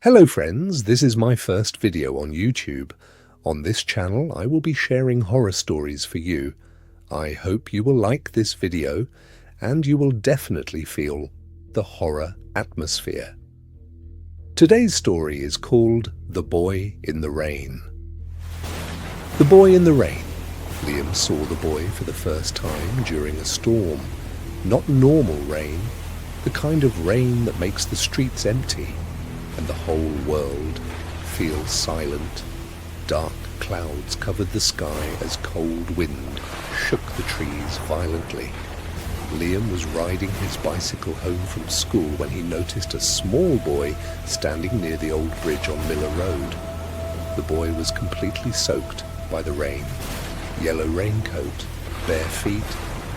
Hello friends, this is my first video on YouTube. On this channel I will be sharing horror stories for you. I hope you will like this video and you will definitely feel the horror atmosphere. Today's story is called The Boy in the Rain. The Boy in the Rain. Liam saw the boy for the first time during a storm. Not normal rain, the kind of rain that makes the streets empty and the whole world feels silent. Dark clouds covered the sky as cold wind shook the trees violently. Liam was riding his bicycle home from school when he noticed a small boy standing near the old bridge on Miller Road. The boy was completely soaked by the rain. Yellow raincoat, bare feet,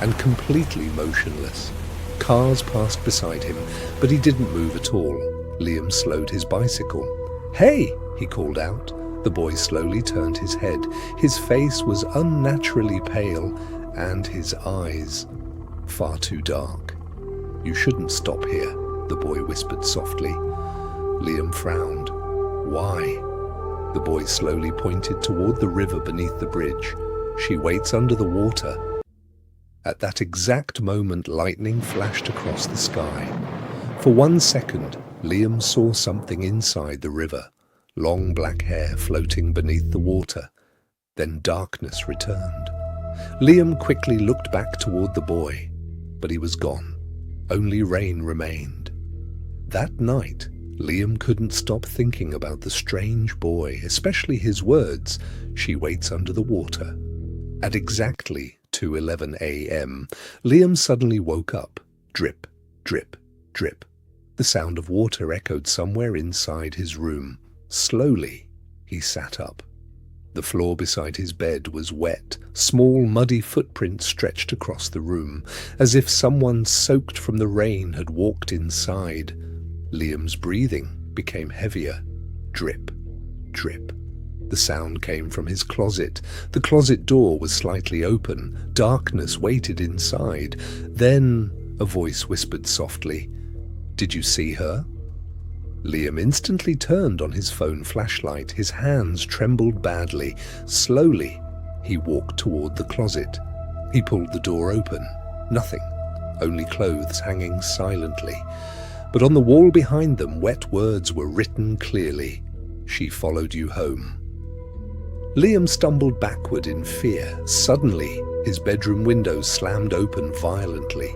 and completely motionless. Cars passed beside him, but he didn't move at all. Liam slowed his bicycle. "Hey!" he called out. The boy slowly turned his head. His face was unnaturally pale, and his eyes far too dark. "You shouldn't stop here," the boy whispered softly. Liam frowned. "Why?" The boy slowly pointed toward the river beneath the bridge. "She waits under the water." At that exact moment, lightning flashed across the sky. For 1 second, Liam saw something inside the river, long black hair floating beneath the water. Then darkness returned. Liam quickly looked back toward the boy, but he was gone. Only rain remained. That night, Liam couldn't stop thinking about the strange boy, especially his words, "She waits under the water." At exactly 2:11 a.m., Liam suddenly woke up. Drip, drip, drip. The sound of water echoed somewhere inside his room. Slowly, he sat up. The floor beside his bed was wet. Small, muddy footprints stretched across the room, as if someone soaked from the rain had walked inside. Liam's breathing became heavier. Drip, drip. The sound came from his closet. The closet door was slightly open. Darkness waited inside. Then a voice whispered softly, "Did you see her?" Liam instantly turned on his phone flashlight. His hands trembled badly. Slowly, he walked toward the closet. He pulled the door open. Nothing, only clothes hanging silently. But on the wall behind them, wet words were written clearly. "She followed you home." Liam stumbled backward in fear. Suddenly, his bedroom windows slammed open violently.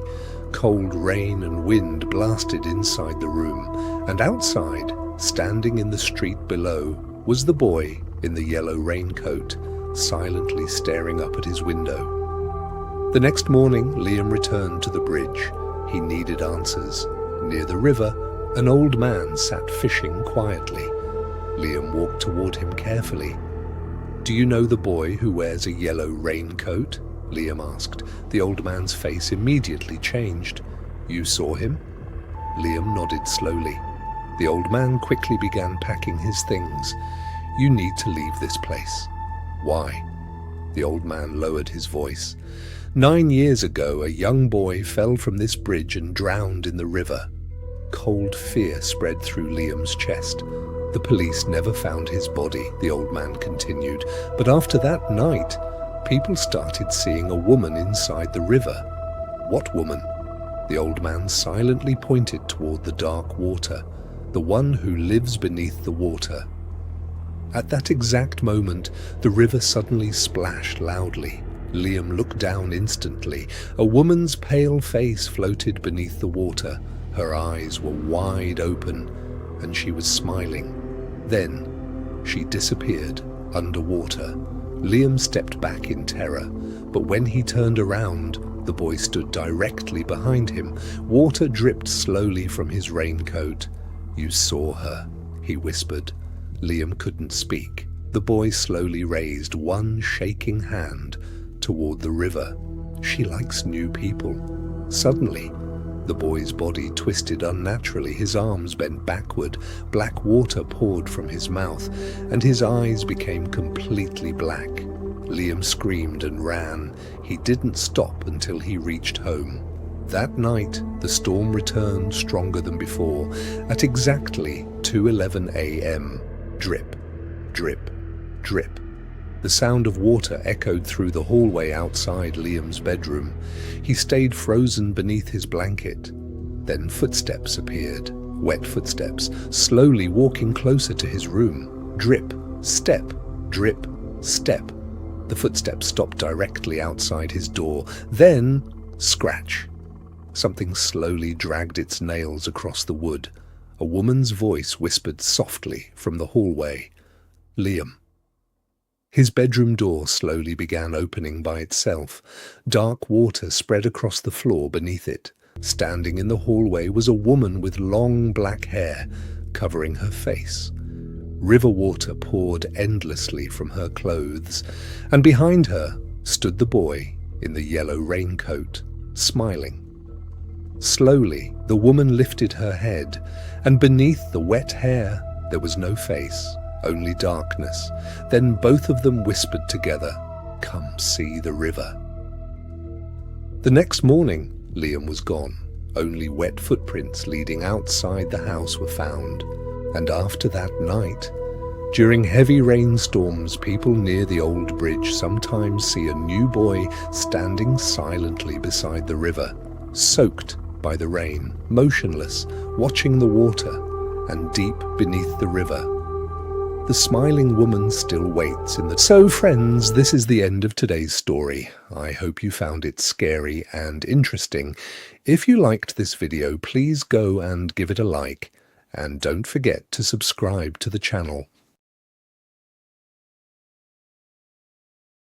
Cold rain and wind blasted inside the room, and outside, standing in the street below, was the boy in the yellow raincoat, silently staring up at his window. The next morning, Liam returned to the bridge. He needed answers. Near the river, an old man sat fishing quietly. Liam walked toward him carefully. "Do you know the boy who wears a yellow raincoat?" Liam asked. The old man's face immediately changed. "You saw him?" Liam nodded slowly. The old man quickly began packing his things. "You need to leave this place." "Why?" The old man lowered his voice. 9 years ago, a young boy fell from this bridge and drowned in the river." Cold fear spread through Liam's chest. "The police never found his body," the old man continued. "But after that night, people started seeing a woman inside the river." "What woman?" The old man silently pointed toward the dark water. "The one who lives beneath the water." At that exact moment, the river suddenly splashed loudly. Liam looked down instantly. A woman's pale face floated beneath the water. Her eyes were wide open, and she was smiling. Then, she disappeared underwater. Liam stepped back in terror, but when he turned around, the boy stood directly behind him. Water dripped slowly from his raincoat. "You saw her," he whispered. Liam couldn't speak. The boy slowly raised one shaking hand toward the river. "She likes new people." Suddenly, the boy's body twisted unnaturally. His arms bent backward. Black water poured from his mouth, and his eyes became completely black. Liam screamed and ran. He didn't stop until he reached home. That night, the storm returned stronger than before. At exactly 2 2:11 a.m. Drip, drip, drip. The sound of water echoed through the hallway outside Liam's bedroom. He stayed frozen beneath his blanket. Then footsteps appeared, wet footsteps, slowly walking closer to his room. Drip, step, drip, step. The footsteps stopped directly outside his door. Then, scratch. Something slowly dragged its nails across the wood. A woman's voice whispered softly from the hallway, "Liam." His bedroom door slowly began opening by itself. Dark water spread across the floor beneath it. Standing in the hallway was a woman with long black hair covering her face. River water poured endlessly from her clothes, and behind her stood the boy in the yellow raincoat, smiling. Slowly, the woman lifted her head, and beneath the wet hair there was no face, only darkness. Then both of them whispered together, "Come see the river." The next morning, Liam was gone. Only wet footprints leading outside the house were found. And after that night, during heavy rainstorms, people near the old bridge sometimes see a new boy standing silently beside the river, soaked by the rain, motionless, watching the water, and deep beneath the river, the smiling woman still waits in the... So friends, this is the end of today's story. I hope you found it scary and interesting. If you liked this video, please go and give it a like, and don't forget to subscribe to the channel.